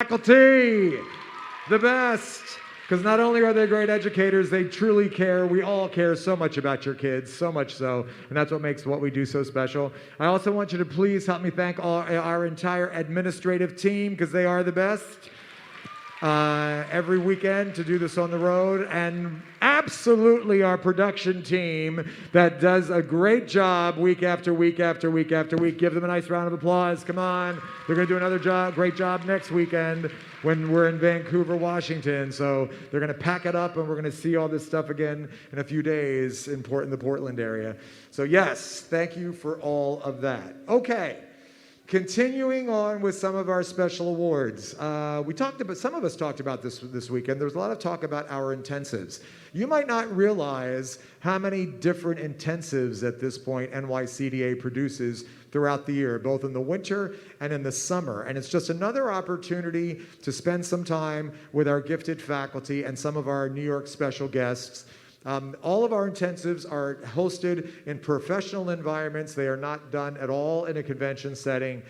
Faculty, the best. Because not only are they great educators, they truly care. We all care so much about your kids, so much so. And that's what makes what we do so special. I also want you to please help me thank our entire administrative team, because they are the best. Every weekend to do this on the road, and absolutely our production team that does a great job week after week after week after week. Give them a nice round of applause. Come on. They're going to do another great job next weekend when we're in Vancouver, Washington. So they're going to pack it up, and we're going to see all this stuff again in a few days in the Portland area. So yes, thank you for all of that. Okay. Continuing on with some of our special awards. Some of us talked about this weekend. There was a lot of talk about our intensives. You might not realize how many different intensives at this point NYCDA produces throughout the year, both in the winter and in the summer. And it's just another opportunity to spend some time with our gifted faculty and some of our New York special guests. All of our intensives are hosted in professional environments. They are not done at all in a convention setting.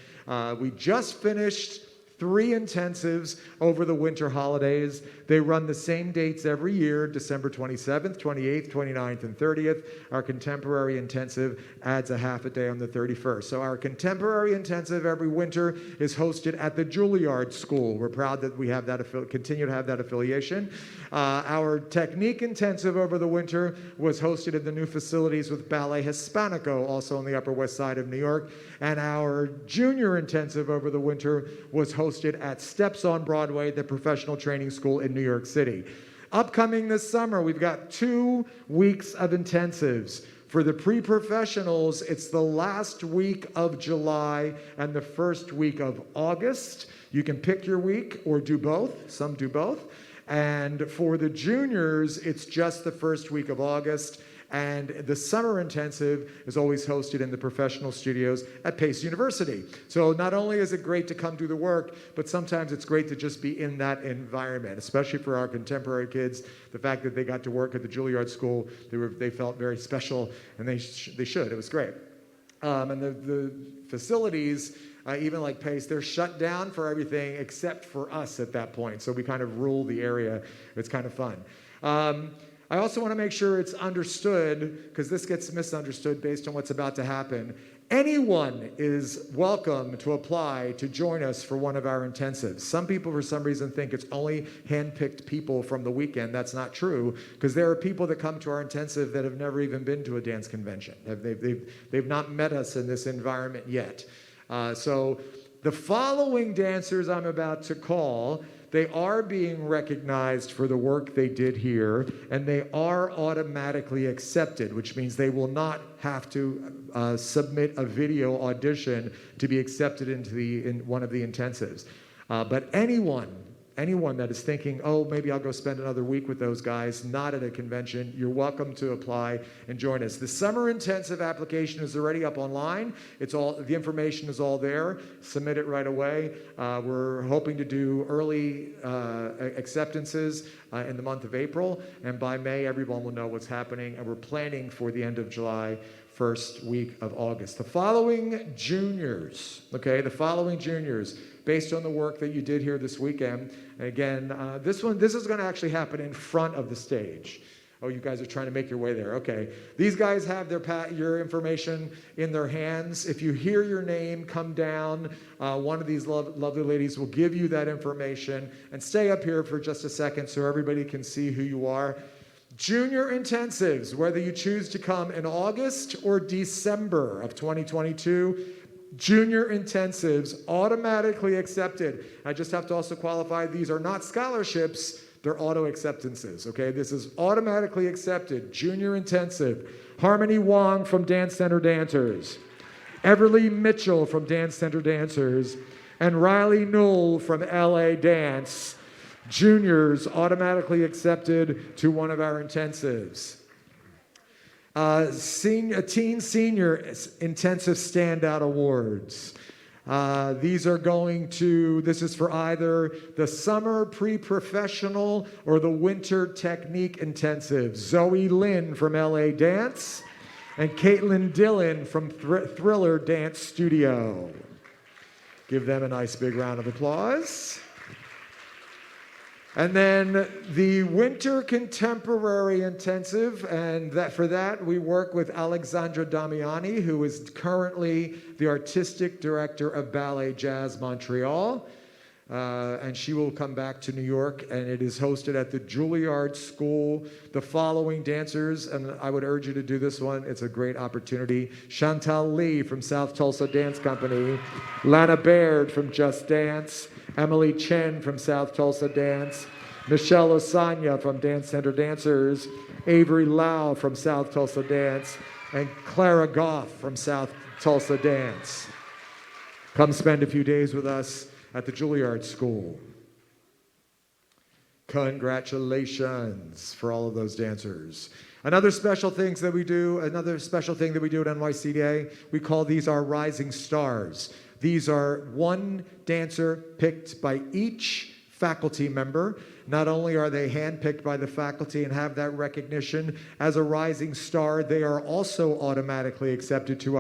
We just finished 3 intensives over the winter holidays. They run the same dates every year, December 27th, 28th, 29th, and 30th. Our contemporary intensive adds a half a day on the 31st. So our contemporary intensive every winter is hosted at the Juilliard School. We're proud that we have that continue to have that affiliation. Our technique intensive over the winter was hosted in the new facilities with Ballet Hispanico, also on the Upper West Side of New York. And our junior intensive over the winter was hosted at Steps on Broadway, the professional training school in New York City. Upcoming this summer, we've got 2 weeks of intensives. For the pre-professionals, it's the last week of July and the first week of August. You can pick your week or do both. Some do both. And for the juniors, it's just the first week of August. And the summer intensive is always hosted in the professional studios at Pace University. So not only is it great to come do the work, but sometimes it's great to just be in that environment, especially for our contemporary kids. The fact that they got to work at the Juilliard School, they felt very special, and they should. It was great. And the facilities, even like Pace, they're shut down for everything except for us at that point. So we kind of rule the area. It's kind of fun. I also want to make sure it's understood, because this gets misunderstood based on what's about to happen. Anyone is welcome to apply to join us for one of our intensives. Some people, for some reason, think it's only hand-picked people from the weekend. That's not true, because there are people that come to our intensive that have never even been to a dance convention. They've not met us in this environment yet. So the following dancers I'm about to call, they are being recognized for the work they did here, and they are automatically accepted, which means they will not have to submit a video audition to be accepted in one of the intensives. But anyone that is thinking, oh, maybe I'll go spend another week with those guys, not at a convention, you're welcome to apply and join us. The summer intensive application is already up online. The information is all there. Submit it right away. We're hoping to do early acceptances in the month of April, and by May, everyone will know what's happening, and we're planning for the end of July, first week of August. The following juniors, based on the work that you did here this weekend. And again, this is going to actually happen in front of the stage. Oh, you guys are trying to make your way there. Okay. These guys have your information in their hands. If you hear your name, come down. One of these lovely ladies will give you that information. And stay up here for just a second so everybody can see who you are. Junior intensives, whether you choose to come in August or December of 2022, junior intensives automatically accepted. I just have to also qualify, these are not scholarships, they're auto acceptances, okay? This is automatically accepted. Junior intensive. Harmony Wong from Dance Center Dancers. Everly Mitchell from Dance Center Dancers. And Riley Newell from LA Dance. Juniors automatically accepted to one of our intensives. Teen Senior Intensive Standout Awards. This is for either the summer pre-professional or the winter technique intensive. Zoe Lynn from LA Dance and Caitlin Dillon from Thriller Dance Studio. Give them a nice big round of applause. And then the Winter Contemporary Intensive, and for that we work with Alexandra Damiani, who is currently the Artistic Director of Ballet Jazz Montreal. And she will come back to New York, and it is hosted at the Juilliard School. The following dancers, and I would urge you to do this one, it's a great opportunity. Chantal Lee from South Tulsa Dance Company, Lana Baird from Just Dance, Emily Chen from South Tulsa Dance, Michelle Osanya from Dance Center Dancers, Avery Lau from South Tulsa Dance, and Clara Goff from South Tulsa Dance. Come spend a few days with us at the Juilliard School. Congratulations for all of those dancers. Another special thing that we do at NYCDA, we call these our rising stars. These are one dancer picked by each faculty member. Not only are they handpicked by the faculty and have that recognition as a rising star, they are also automatically accepted to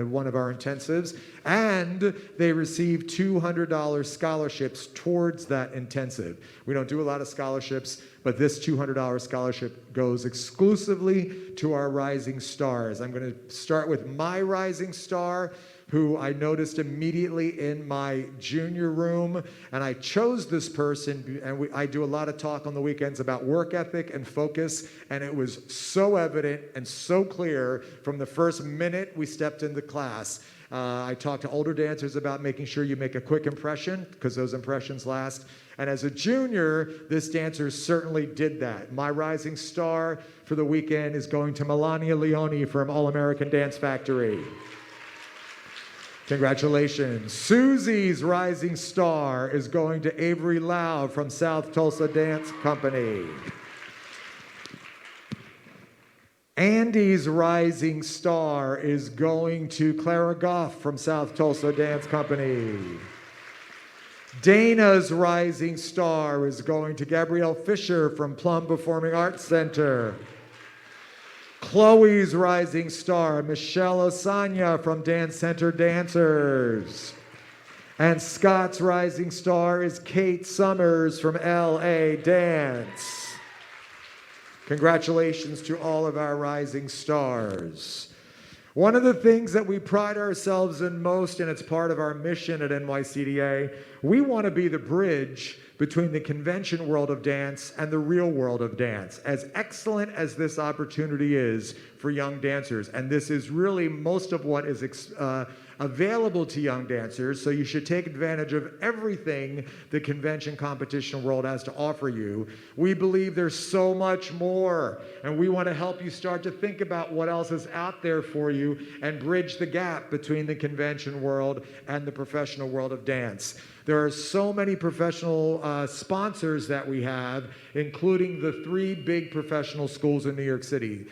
one of our intensives, and they receive $200 scholarships towards that intensive. We don't do a lot of scholarships, but this $200 scholarship goes exclusively to our rising stars. I'm going to start with my rising star, who I noticed immediately in my junior room, and I chose this person, and I do a lot of talk on the weekends about work ethic and focus, and it was so evident and so clear from the first minute we stepped into class. I talked to older dancers about making sure you make a quick impression, because those impressions last. And as a junior, this dancer certainly did that. My rising star for the weekend is going to Melania Leone from All American Dance Factory. Congratulations. Susie's rising star is going to Avery Lau from South Tulsa Dance Company. Andy's rising star is going to Clara Goff from South Tulsa Dance Company. Dana's rising star is going to Gabrielle Fisher from Plum Performing Arts Center. Chloe's rising star, Michelle Osanya from Dance Center Dancers. And Scott's rising star is Kate Summers from LA Dance. Congratulations to all of our rising stars. One of the things that we pride ourselves in most, and it's part of our mission at NYCDA, we want to be the bridge between the convention world of dance and the real world of dance, as excellent as this opportunity is for young dancers. And this is really most of what is available to young dancers, so you should take advantage of everything the convention competition world has to offer you. We believe there's so much more, and we want to help you start to think about what else is out there for you and bridge the gap between the convention world and the professional world of dance. There are so many professional sponsors that we have, including the 3 big professional schools in New York City.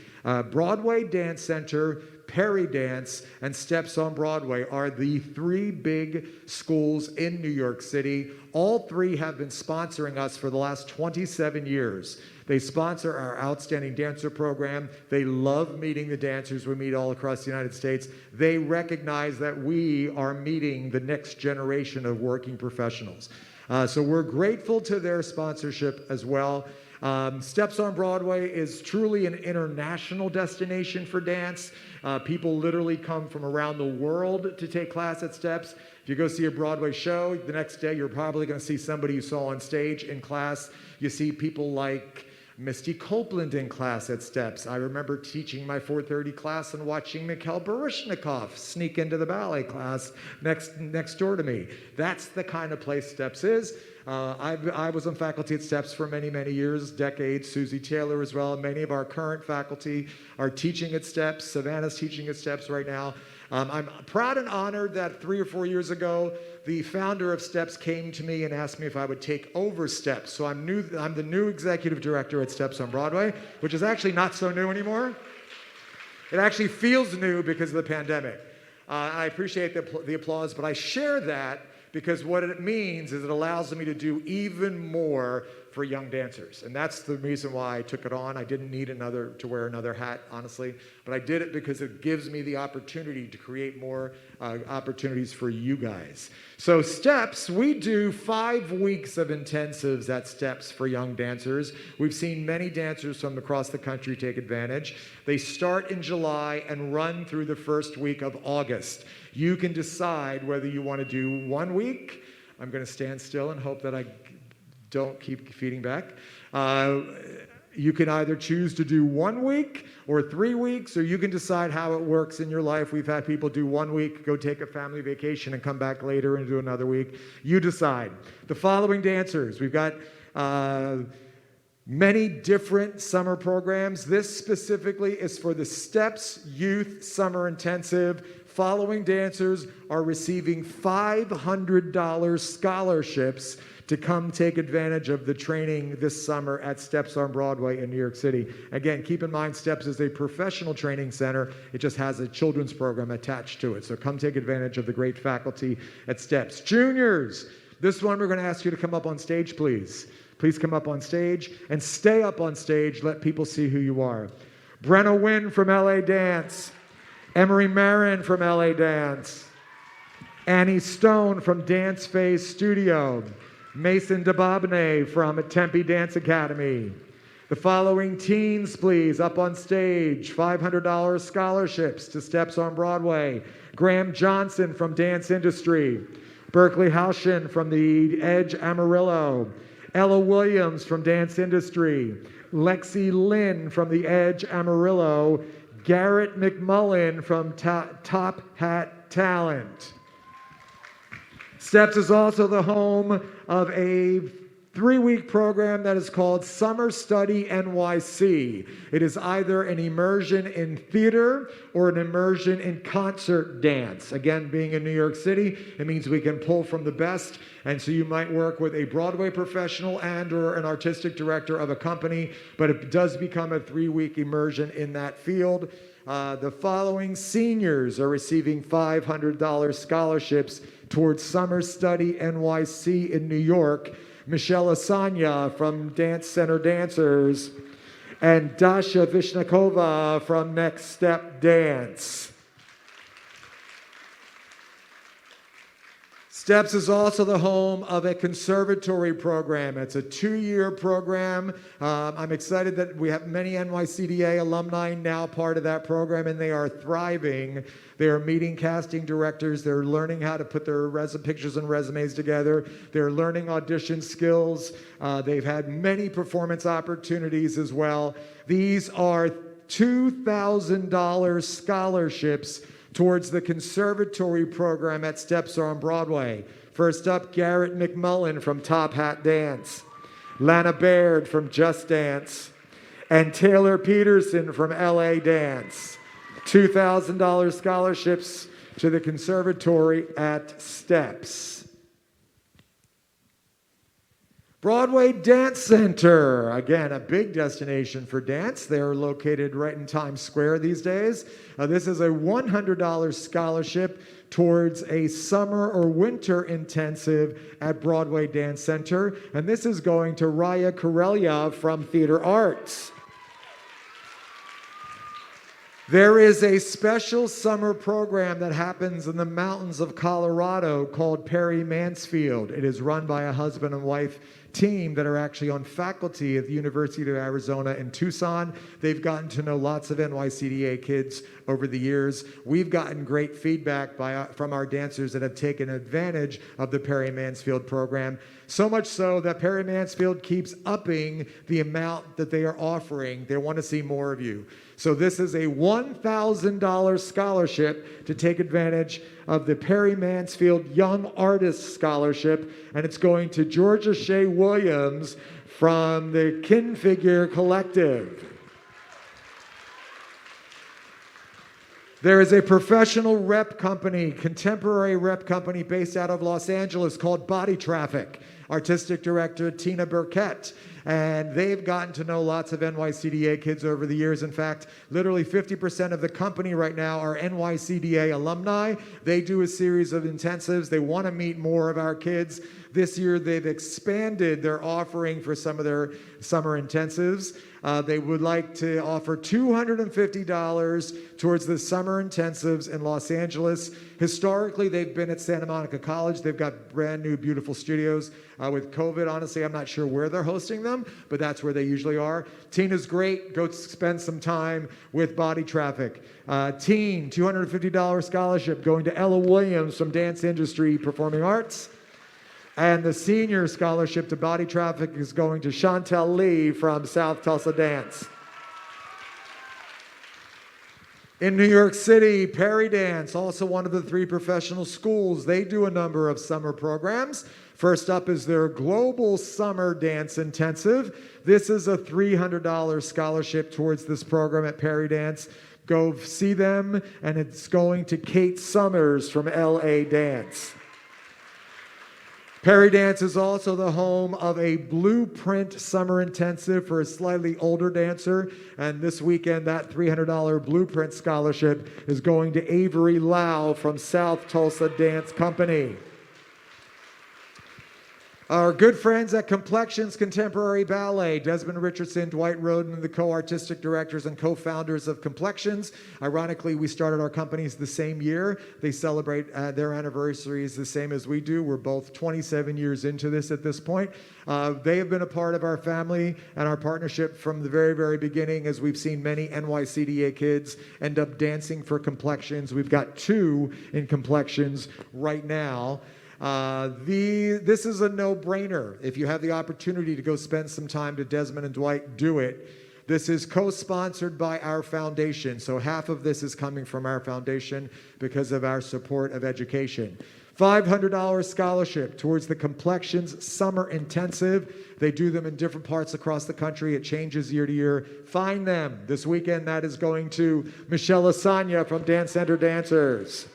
Broadway Dance Center, Perry Dance, and Steps on Broadway are the 3 big schools in New York City. All 3 have been sponsoring us for the last 27 years. They sponsor our outstanding dancer program. They love meeting the dancers we meet all across the United States. They recognize that we are meeting the next generation of working professionals. So we're grateful to their sponsorship as well. Steps on Broadway is truly an international destination for dance. People literally come from around the world to take class at Steps. If you go see a Broadway show, the next day you're probably going to see somebody you saw on stage in class. You see people like Misty Copeland in class at Steps. I remember teaching my 4:30 class and watching Mikhail Baryshnikov sneak into the ballet class next door to me. That's the kind of place Steps is. I was on faculty at Steps for many, many years, decades. Susie Taylor as well. Many of our current faculty are teaching at Steps. Savannah's teaching at Steps right now. I'm proud and honored that 3 or 4 years ago, the founder of Steps came to me and asked me if I would take over Steps. So I'm the new executive director at Steps on Broadway, which is actually not so new anymore. It actually feels new because of the pandemic. I appreciate the applause, but I share that because what it means is it allows me to do even more for young dancers. And that's the reason why I took it on. I didn't need to wear another hat, honestly, but I did it because it gives me the opportunity to create more opportunities for you guys. So Steps, we do 5 weeks of intensives at Steps for young dancers. We've seen many dancers from across the country take advantage. They start in July and run through the first week of August. You can decide whether you want to do 1 week. I'm going to stand still and hope that I don't keep feeding back. You can either choose to do 1 week or 3 weeks, or you can decide how it works in your life. We've had people do 1 week, go take a family vacation, and come back later and do another week. You decide. The following dancers, we've got many different summer programs. This specifically is for the Steps Youth Summer Intensive. Following dancers are receiving $500 scholarships to come take advantage of the training this summer at Steps on Broadway in New York City. Again, keep in mind Steps is a professional training center. It just has a children's program attached to it. So come take advantage of the great faculty at Steps. Juniors, this one we're going to ask you to come up on stage, please. Please come up on stage and stay up on stage. Let people see who you are. Brenna Wynn from LA Dance. Emery Marin from LA Dance. Annie Stone from Dance Phase Studio. Mason DeBobne from Tempe Dance Academy. The following teens, please, up on stage. $500 scholarships to Steps on Broadway. Graham Johnson from Dance Industry. Berkeley Haushin from the Edge Amarillo. Ella Williams from Dance Industry. Lexi Lynn from the Edge Amarillo. Garrett McMullen from Top Hat Talent. Steps is also the home of a 3-week program that is called Summer Study NYC. It is either an immersion in theater or an immersion in concert dance. Again, being in New York City, it means we can pull from the best, and so you might work with a Broadway professional and or an artistic director of a company, but it does become a 3-week immersion in that field. The following seniors are receiving $500 scholarships towards Summer Study NYC in New York. Michelle Asanya from Dance Center Dancers and Dasha Vishnakova from Next Step Dance. Steps is also the home of a conservatory program. It's a 2-year program. I'm excited that we have many NYCDA alumni now part of that program, and they are thriving. They are meeting casting directors. They're learning how to put their pictures and resumes together. They're learning audition skills. They've had many performance opportunities as well. These are $2,000 scholarships towards the conservatory program at Steps on Broadway. First up, Garrett McMullen from Top Hat Dance, Lana Baird from Just Dance, and Taylor Peterson from LA Dance. $2,000 scholarships to the conservatory at Steps. Broadway Dance Center, again, a big destination for dance. They're located right in Times Square these days. This is a $100 scholarship towards a summer or winter intensive at Broadway Dance Center. And this is going to Raya Karelia from Theater Arts. There is a special summer program that happens in the mountains of Colorado called Perry Mansfield. It is run by a husband and wife team that are actually on faculty at the University of Arizona in Tucson. They've gotten to know lots of NYCDA kids over the years. We've gotten great feedback from our dancers that have taken advantage of the Perry Mansfield program, so much so that Perry Mansfield keeps upping the amount that they are offering. They want to see more of you. So this is a $1,000 scholarship to take advantage of the Perry Mansfield Young Artist Scholarship, and it's going to Georgia Shea Williams from the Kin Figure Collective. There is a professional rep company, contemporary rep company based out of Los Angeles called Body Traffic. Artistic director Tina Burkett. And they've gotten to know lots of NYCDA kids over the years. In fact, literally 50% of the company right now are NYCDA alumni. They do a series of intensives. They want to meet more of our kids. This year, they've expanded their offering for some of their summer intensives. They would like to offer $250 towards the summer intensives in Los Angeles. Historically, they've been at Santa Monica College. They've got brand new, beautiful studios. With COVID, honestly, I'm not sure where they're hosting them, but that's where they usually are. Tina's great. Go spend some time with Body Traffic. Teen, $250 scholarship going to Ella Williams from Dance Industry Performing Arts. And the senior scholarship to Body Traffic is going to Chantel Lee from South Tulsa Dance. In New York City, Perry Dance, also one of the 3 professional schools, they do a number of summer programs. First up is their Global Summer Dance Intensive. This is a $300 scholarship towards this program at Perry Dance. Go see them, and it's going to Kate Summers from LA Dance. Perry Dance is also the home of a Blueprint Summer Intensive for a slightly older dancer. And this weekend, that $300 Blueprint scholarship is going to Avery Lau from South Tulsa Dance Company. Our good friends at Complexions Contemporary Ballet, Desmond Richardson, Dwight Roden, the co-artistic directors and co-founders of Complexions. Ironically, we started our companies the same year. They celebrate their anniversaries the same as we do. We're both 27 years into this at this point. They have been a part of our family and our partnership from the very, very beginning, as we've seen many NYCDA kids end up dancing for Complexions. We've got 2 in Complexions right now. This is a no-brainer. If you have the opportunity to go spend some time to Desmond and Dwight, do it. This is co-sponsored by our foundation, so half of this is coming from our foundation because of our support of education. $500 scholarship towards the Complexions Summer Intensive. They do them in different parts across the country. It changes year to year. Find them. This weekend, that is going to Michelle Asanya from Dance Center Dancers.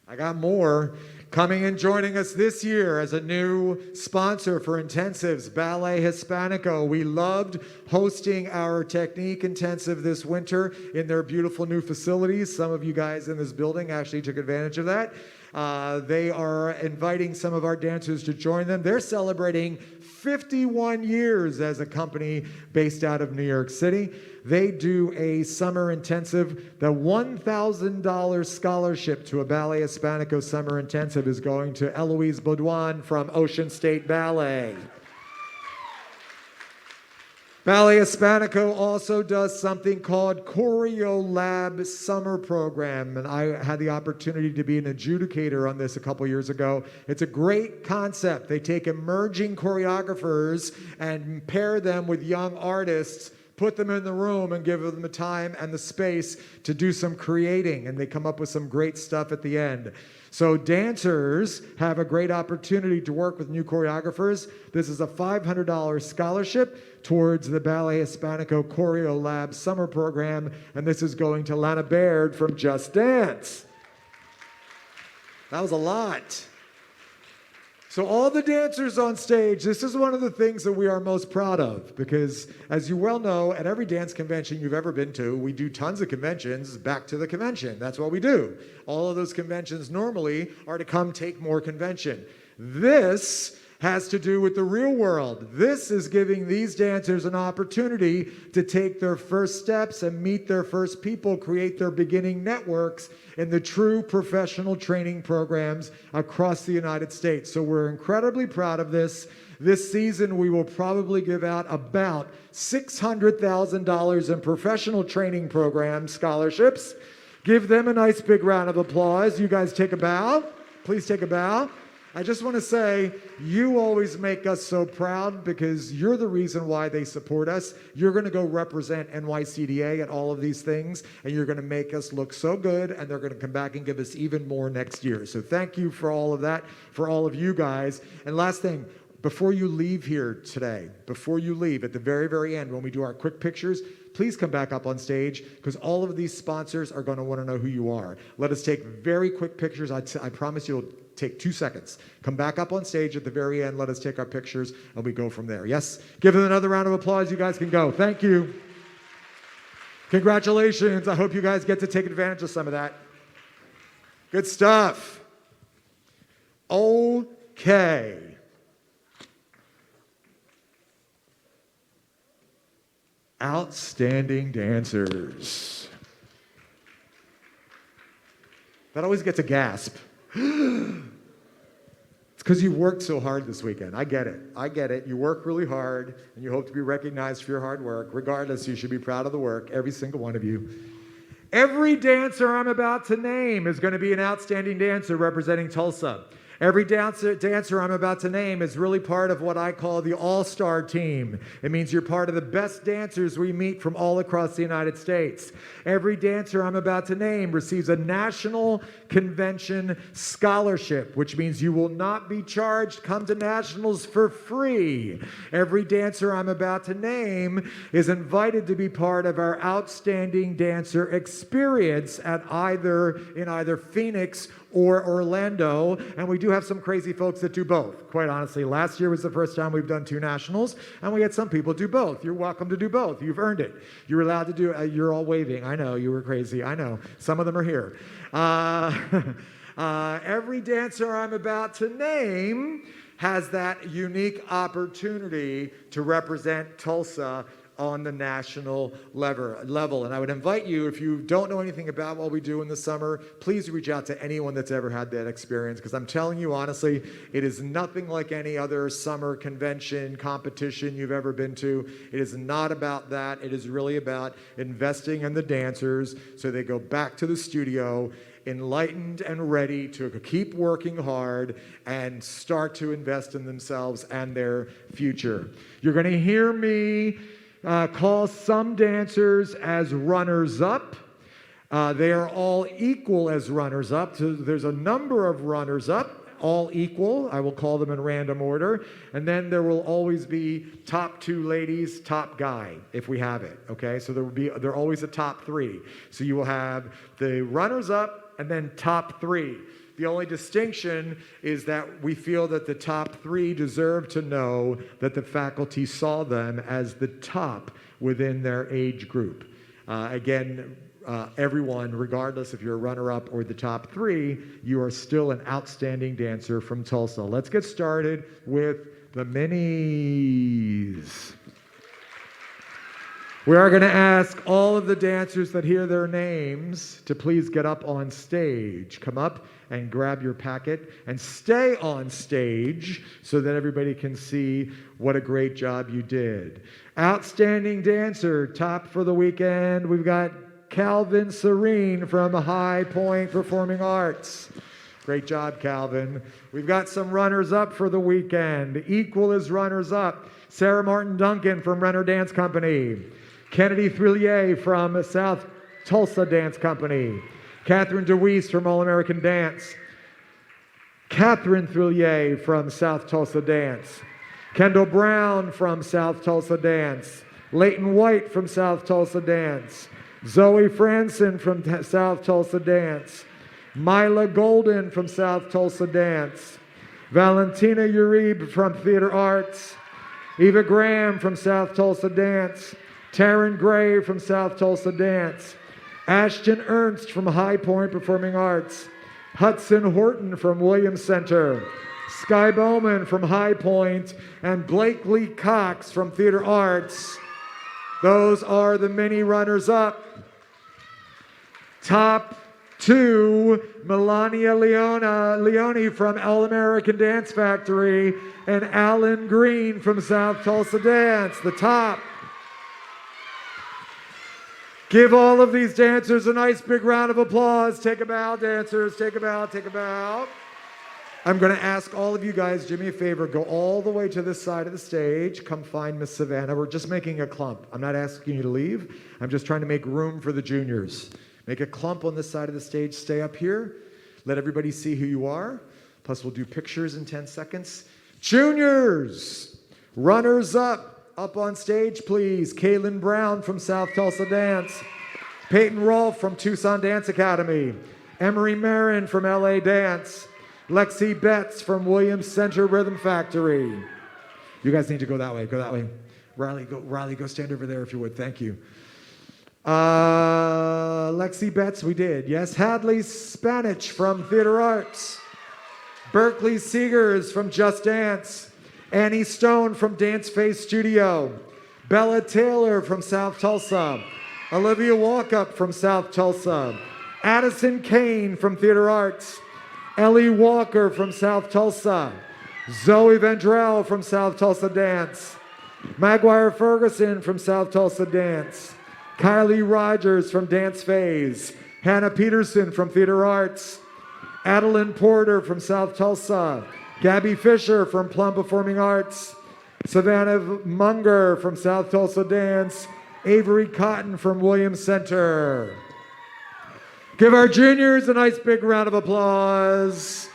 I got more. Coming and joining us this year as a new sponsor for intensives, Ballet Hispanico. We loved hosting our technique intensive this winter in their beautiful new facilities. Some of you guys in this building actually took advantage of that. They are inviting some of our dancers to join them. They're celebrating 51 years as a company based out of New York City. They do a summer intensive. The $1,000 scholarship to a Ballet Hispanico summer intensive is going to Eloise Baudouin from Ocean State Ballet. Ballet Hispanico also does something called Choreo Lab Summer Program, and I had the opportunity to be an adjudicator on this a couple years ago. It's a great concept. They take emerging choreographers and pair them with young artists, put them in the room and give them the time and the space to do some creating, and they come up with some great stuff at the end. So dancers have a great opportunity to work with new choreographers. This is a $500 scholarship towards the Ballet Hispanico Choreo Lab Summer Program, and this is going to Lana Baird from Just Dance. That was a lot. So all the dancers on stage, this is one of the things that we are most proud of, because as you well know, at every dance convention you've ever been to, we do tons of conventions back to the convention. That's what we do. All of those conventions normally are to come take more convention. This has to do with the real world. This is giving these dancers an opportunity to take their first steps and meet their first people, create their beginning networks in the true professional training programs across the United States. So we're incredibly proud of this. This season, we will probably give out about $600,000 in professional training program scholarships. Give them a nice big round of applause. You guys take a bow. Please take a bow. I just want to say, you always make us so proud because you're the reason why they support us. You're going to go represent NYCDA at all of these things, and you're going to make us look so good, and they're going to come back and give us even more next year. So thank you for all of that, for all of you guys. And last thing, before you leave here today, before you leave, at the very, very end, when we do our quick pictures, please come back up on stage because all of these sponsors are going to want to know who you are. Let us take very quick pictures. I promise you it'll take 2 seconds. Come back up on stage at the very end. Let us take our pictures, and we go from there. Yes? Give them another round of applause. You guys can go. Thank you. Congratulations. I hope you guys get to take advantage of some of that. Good stuff. Okay. Outstanding dancers. That always gets a gasp. It's because you worked so hard this weekend. I get it. I get it. You work really hard, and you hope to be recognized for your hard work. Regardless, you should be proud of the work, every single one of you. Every dancer I'm about to name is going to be an outstanding dancer representing Tulsa. Every dancer I'm about to name is really part of what I call the all-star team. It means you're part of the best dancers we meet from all across the United States. Every dancer I'm about to name receives a national convention scholarship, which means you will not be charged. Come to nationals for free. Every dancer I'm about to name is invited to be part of our outstanding dancer experience in either Phoenix or Orlando, and we do have some crazy folks that do both. Quite honestly, last year was the first time we've done 2 nationals, and we had some people do both. You're welcome to do both. You've earned it. You're allowed to do it. You're all waving. I know, you were crazy. I know. Some of them are here. Every dancer I'm about to name has that unique opportunity to represent Tulsa on the national level. And I would invite you, if you don't know anything about what we do in the summer, please reach out to anyone that's ever had that experience, because I'm telling you honestly, it is nothing like any other summer convention, competition you've ever been to. It is not about that. It is really about investing in the dancers so they go back to the studio enlightened and ready to keep working hard and start to invest in themselves and their future. You're going to hear me call some dancers as runners-up. They are all equal as runners-up. So there's a number of runners-up, all equal. I will call them in random order. And then there will always be top 2 ladies, top guy, if we have it. Okay, so there are always a top 3. So you will have the runners-up and then top 3. The only distinction is that we feel that the top 3 deserve to know that the faculty saw them as the top within their age group. Everyone, regardless if you're a runner-up or the top 3, you are still an outstanding dancer from Tulsa. Let's get started with the minis. We are going to ask all of the dancers that hear their names to please get up on stage. Come up and grab your packet and stay on stage so that everybody can see what a great job you did. Outstanding dancer, top for the weekend. We've got Calvin Serene from High Point Performing Arts. Great job, Calvin. We've got some runners-up for the weekend. Equal as runners-up. Sarah Martin Duncan from Renner Dance Company. Kennedy Thrillier from South Tulsa Dance Company. Catherine DeWeese from All American Dance. Catherine Thrillier from South Tulsa Dance. Kendall Brown from South Tulsa Dance. Leighton White from South Tulsa Dance. Zoe Franson from South Tulsa Dance. Mila Golden from South Tulsa Dance. Valentina Uribe from Theater Arts. Eva Graham from South Tulsa Dance. Taryn Gray from South Tulsa Dance. Ashton Ernst from High Point Performing Arts. Hudson Horton from Williams Center. Sky Bowman from High Point. And Blakely Cox from Theater Arts. Those are the mini runners-up. Top 2, Melania Leone from All American Dance Factory and Alan Green from South Tulsa Dance, the top. Give all of these dancers a nice big round of applause. Take a bow, dancers. Take a bow, take a bow. I'm going to ask all of you guys, do me a favor, go all the way to this side of the stage. Come find Miss Savannah. We're just making a clump. I'm not asking you to leave. I'm just trying to make room for the juniors. Make a clump on this side of the stage. Stay up here. Let everybody see who you are. Plus, we'll do pictures in 10 seconds. Juniors, runners up. up on stage, please. Kaylin Brown from South Tulsa Dance. Peyton Rolfe from Tucson Dance Academy. Emery Marin from LA Dance. Lexi Betts from Williams Center Rhythm Factory. You guys need to go that way. Go that way. Riley, go stand over there if you would. Thank you. Lexi Betts, we did. Yes, Hadley Spanich from Theater Arts. Berkeley Seegers from Just Dance. Annie Stone from Dance Face Studio. Bella Taylor from South Tulsa. Olivia Walkup from South Tulsa. Addison Kane from Theater Arts. Ellie Walker from South Tulsa. Zoe Vendrell from South Tulsa Dance. Maguire Ferguson from South Tulsa Dance. Kylie Rogers from Dance Phase. Hannah Peterson from Theater Arts. Adeline Porter from South Tulsa. Gabby Fisher from Plum Performing Arts. Savannah Munger from South Tulsa Dance. Avery Cotton from Williams Center. Give our juniors a nice big round of applause.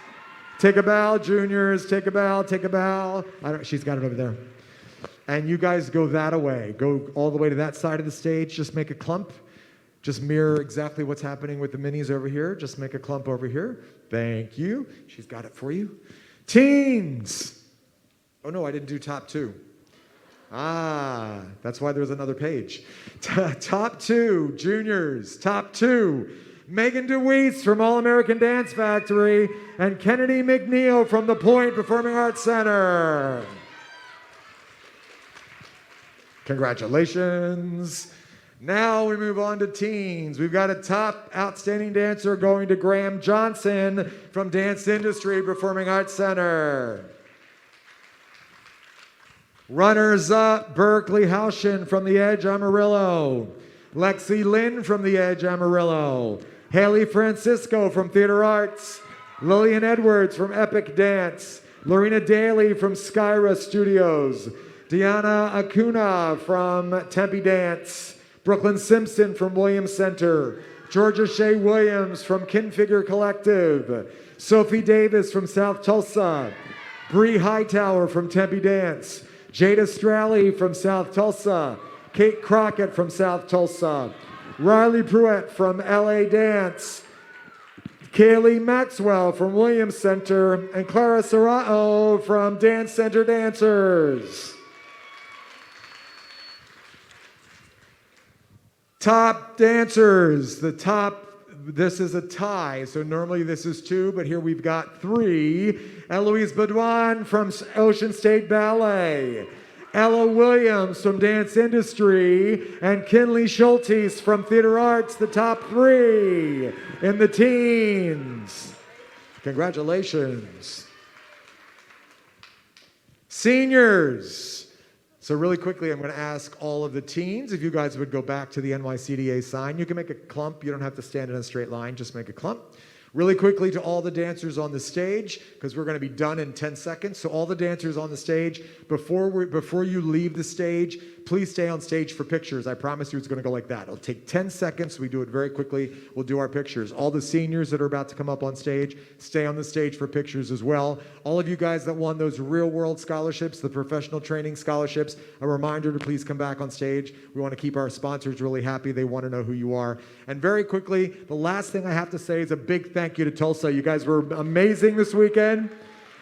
Take a bow, juniors. Take a bow, take a bow. She's got it over there. And you guys go that way. Go all the way to that side of the stage. Just make a clump. Just mirror exactly what's happening with the minis over here. Just make a clump over here. Thank you. She's got it for you. Teens. Oh no, I didn't do top two. That's why there's another page. Top two, juniors. Top two. Megan DeWeese from All American Dance Factory and Kennedy McNeil from the Point Performing Arts Center. Congratulations. Now we move on to teens. We've got a top outstanding dancer going to Graham Johnson from Dance Industry Performing Arts Center. Runners up, Berkeley Haushin from The Edge Amarillo. Lexi Lynn from The Edge Amarillo. Haley Francisco from Theater Arts. Lillian Edwards from Epic Dance. Lorena Daly from Skyra Studios. Deanna Acuna from Tempe Dance. Brooklyn Simpson from Williams Center. Georgia Shea Williams from Kinfigure Collective. Sophie Davis from South Tulsa. Bree Hightower from Tempe Dance. Jada Stralley from South Tulsa. Kate Crockett from South Tulsa. Riley Pruitt from LA Dance. Kaylee Maxwell from Williams Center. And Clara Serrao from Dance Center Dancers. Top dancers. This is a tie, so normally this is two, but here we've got three. Eloise Baudouin from Ocean State Ballet. Ella Williams from Dance Industry. And Kinley Schultes from Theater Arts, the top three in the teens. Congratulations. Seniors. So really quickly, I'm going to ask all of the teens if you guys would go back to the NYCDA sign. You can make a clump. You don't have to stand in a straight line. Just make a clump. Really quickly to all the dancers on the stage, because we're going to be done in 10 seconds. So all the dancers on the stage, before you leave the stage, please stay on stage for pictures. I promise you it's going to go like that. It'll take 10 seconds. We do it very quickly. We'll do our pictures. All the seniors that are about to come up on stage, stay on the stage for pictures as well. All of you guys that won those real-world scholarships, the professional training scholarships, a reminder to please come back on stage. We want to keep our sponsors really happy. They want to know who you are. And very quickly, the last thing I have to say is a big thank you to Tulsa. You guys were amazing this weekend.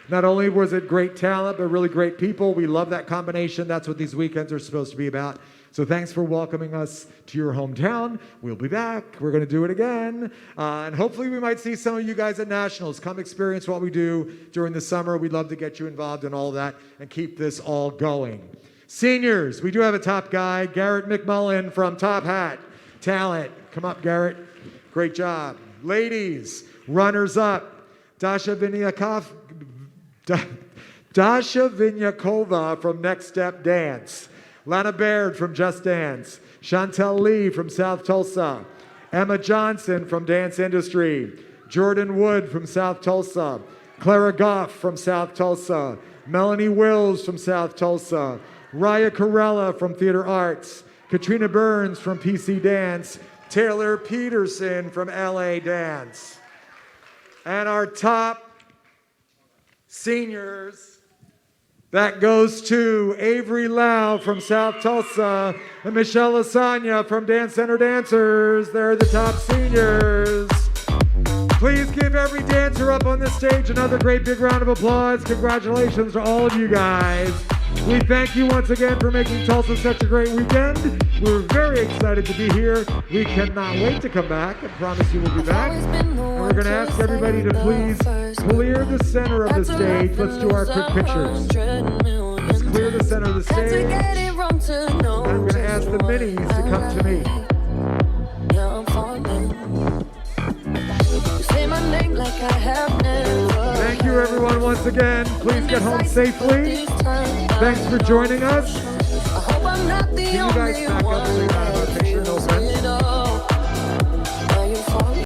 Not only was it great talent, but really great people. We love that combination. That's what these weekends are supposed to be about. So thanks for welcoming us to your hometown. We'll be back. We're going to do it again. And hopefully we might see some of you guys at Nationals. Come experience what we do during the summer. We'd love to get you involved in all of that and keep this all going. Seniors, we do have a top guy, Garrett McMullen from Top Hat Talent. Come up, Garrett. Great job. Ladies, runners up, Dasha Vinyakova from Next Step Dance. Lana Baird from Just Dance. Chantel Lee from South Tulsa. Emma Johnson from Dance Industry. Jordan Wood from South Tulsa. Clara Goff from South Tulsa. Melanie Wills from South Tulsa. Raya Corella from Theater Arts. Katrina Burns from PC Dance. Taylor Peterson from LA Dance. And our top seniors That goes to Avery Lau from South Tulsa and Michelle Lasagna from Dance Center Dancers. They're the top seniors. Please give every dancer up on this stage another great big round of applause. Congratulations to all of you guys. We thank you once again for making Tulsa such a great weekend. We're very excited to be here. We cannot wait to come back. I promise you we'll be back. And we're going to ask everybody to please clear the center of the stage. Let's do our quick pictures. Let's clear the center of the stage. And I'm going to ask the minis to come to me. Thank you everyone once again. Please get home safely. Thanks for joining us. Can you guys back up?